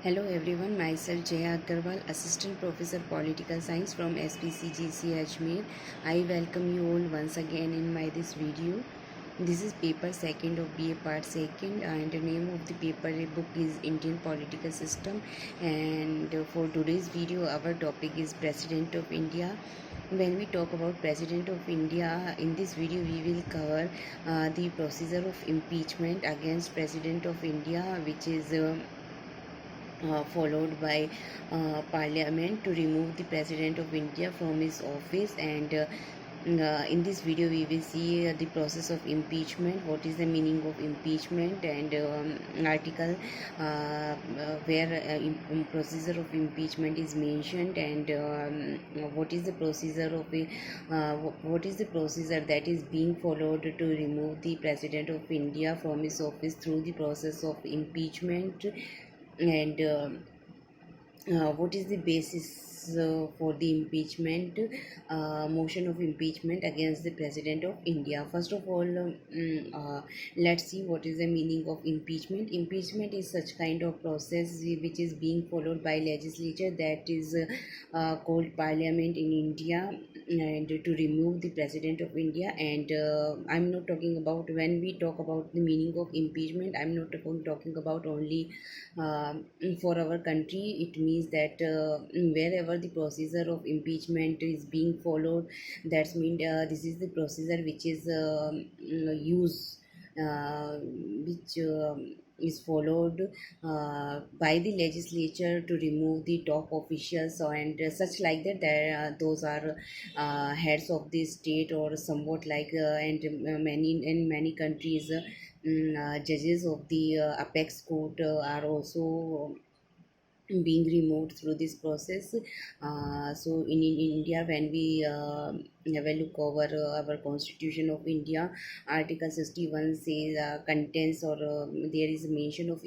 Hello everyone, myself Jaya Agarwal, Assistant Professor Political Science from SPCGC Ajmer. I welcome you all once again in my this video. This is paper second of BA part second, and the name of the paper book is Indian Political System. And for today's video, our topic is President of India. When we talk about President of India, in this video we will cover the procedure of impeachment against President of India, which is followed by Parliament to remove the President of India from his office. And in this video we will see the process of impeachment, what is the meaning of impeachment, and article where procedure of impeachment is mentioned, and what is the procedure of what is the procedure that is being followed to remove the President of India from his office through the process of impeachment, and what is the basis for the impeachment, motion of impeachment against the President of India. First of all, let's see what is the meaning of impeachment. Impeachment is such kind of process which is being followed by legislature, that is called Parliament in India, and to remove the President of India. And I'm not talking about, when we talk about the meaning of impeachment, I'm not talking about only for our country. It means that wherever the procedure of impeachment is being followed, that's mean this is the procedure which is used, which is followed by the legislature to remove the top officials, and such like that. There those are heads of the state, or somewhat like, and many in many countries, judges of the apex court are also being removed through this process. So in India, when we have a look over our Constitution of India, Article 61 says contains, or there is a mention of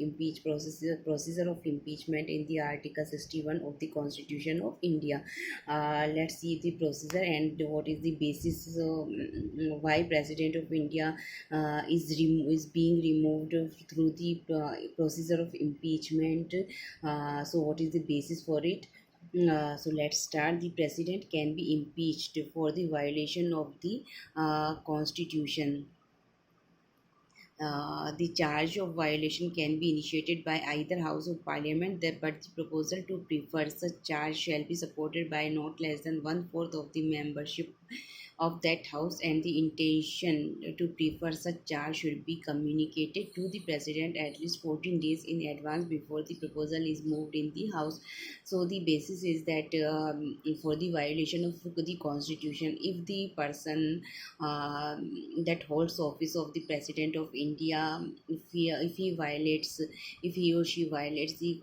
procedure of impeachment in the Article 61 of the Constitution of India. Let's see the procedure and what is the basis why President of India is being removed through the procedure of impeachment. So what is the basis for it? So let's start. The president can be impeached for the violation of the constitution. The charge of violation can be initiated by either House of Parliament, but the proposal to prefer such charge shall be supported by not less than one fourth of the membership of that house, and the intention to prefer such charge should be communicated to the president at least 14 days in advance before the proposal is moved in the house. So the basis is that for the violation of the constitution, if the person that holds office of the president of India, if he violates, if he or she violates the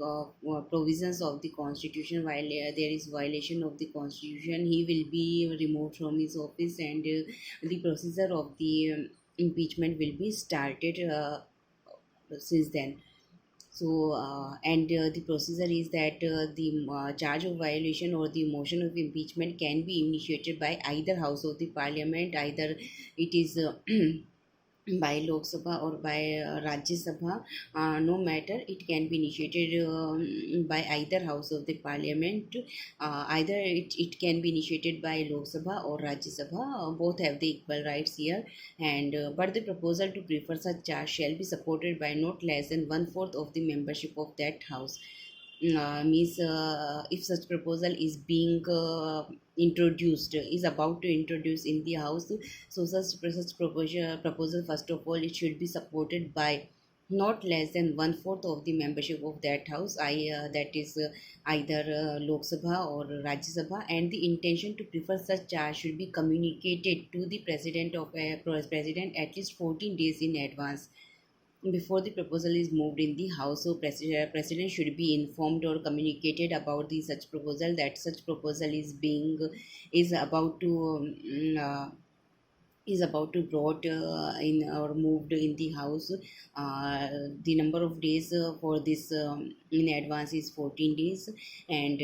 provisions of the constitution, while there is violation of the constitution, he will be removed from his office, and the procedure of the impeachment will be started since then. So and the procedure is that the charge of violation or the motion of impeachment can be initiated by either house of the parliament, either it is by Lok Sabha or by Rajya Sabha. No matter, it can be initiated by either house of the parliament. Either it can be initiated by Lok Sabha or Rajya Sabha. Both have the equal rights here. And but the proposal to prefer such charge shall be supported by not less than one fourth of the membership of that house. Means if such proposal is being introduced, is about to introduce in the house, so such proposal, first of all, it should be supported by not less than one fourth of the membership of that house. That is either Lok Sabha or Rajya Sabha, and the intention to prefer such charge should be communicated to the president at least 14 days in advance before the proposal is moved in the house. So president should be informed or communicated about the such proposal, that such proposal is about to brought in or moved in the house. The number of days for this in advance is 14 days. And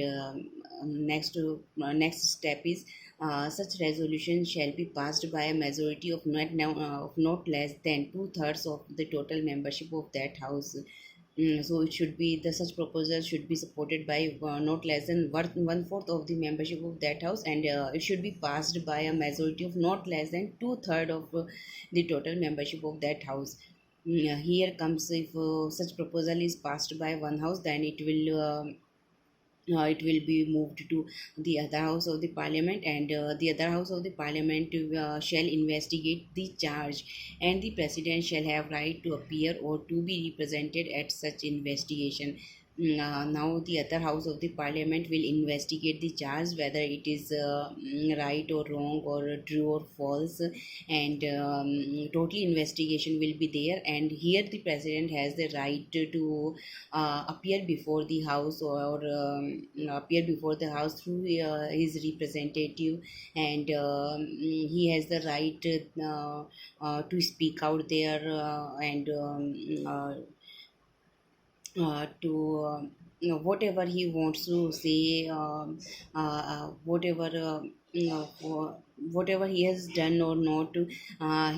next step is such resolution shall be passed by a majority of not less than two-thirds of the total membership of that house. So it should be the such proposal should be supported by not less than one fourth of the membership of that house, and it should be passed by a majority of not less than two-third of the total membership of that house. Here comes, if such proposal is passed by one house, then it will be moved to the other house of the parliament, and the other house of the parliament shall investigate the charge, and the president shall have right to appear or to be represented at such investigation. Now the other house of the parliament will investigate the charge, whether it is right or wrong or true or false, and total investigation will be there, and here the president has the right to appear before the house, or appear before the house through his representative, and he has the right to speak out there, and to whatever he wants to say, whatever whatever he has done or not,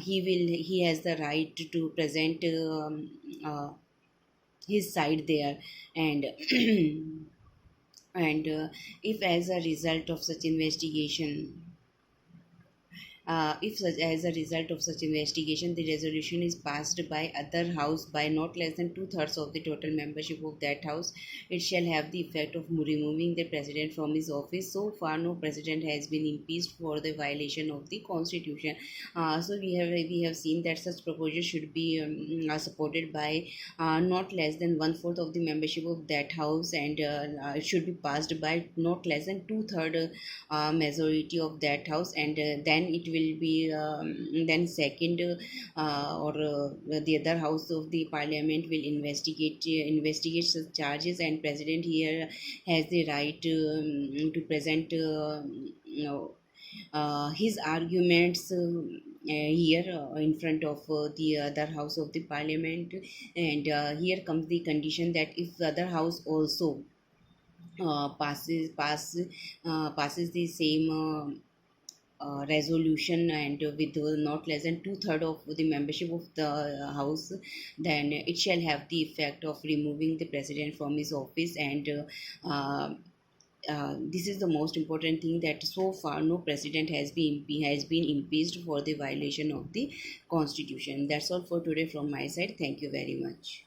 he has the right to present his side there, and and if as a result of such investigation, if such, as a result of such investigation, the resolution is passed by other house by not less than two-thirds of the total membership of that house, it shall have the effect of removing the president from his office. So far, no president has been impeached for the violation of the constitution. So we have seen that such proposal should be supported by not less than one fourth of the membership of that house, and it should be passed by not less than two-third majority of that house, and then it will be then second, or the other house of the parliament will investigate such charges, and president here has the right to present his arguments here in front of the other house of the parliament, and here comes the condition that if the other house also passes the same resolution, and with not less than two-third of the membership of the house, then it shall have the effect of removing the president from his office, and this is the most important thing, that so far no president has been impeached for the violation of the constitution. That's all for today from my side. Thank you very much.